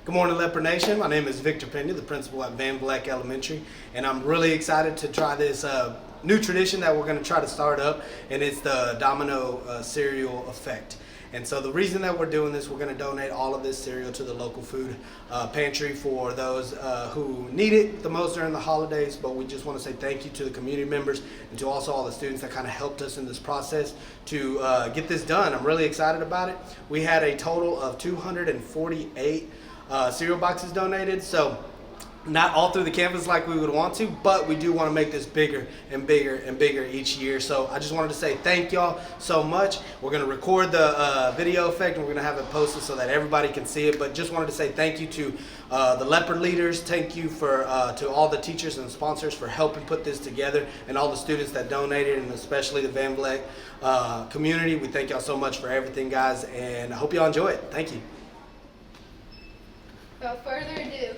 Good morning, Leopard Nation. My name is Victor Pena, the principal at Vleck Elementary, and I'm really excited to try this new tradition that we're going to try to start up, and it's the Domino cereal effect. And so the reason that we're doing this, we're going to donate all of this cereal to the local food pantry for those who need it the most during the holidays. But we just want to say thank you to the community members and to also all the students that kind of helped us in this process to get this done. I'm really excited about it. We had a total of 248 cereal boxes donated. So not all through the campus like we would want to, but we do want to make this bigger and bigger and bigger each year. So I just wanted to say thank y'all so much. We're going to record the video effect and we're going to have it posted so that everybody can see it. But just wanted to say thank you to the Leopard leaders. Thank you to all the teachers and sponsors for helping put this together, and all the students that donated, and especially the Vleck community. We thank y'all so much for everything, guys, and I hope y'all enjoy it. Thank you. Without further ado,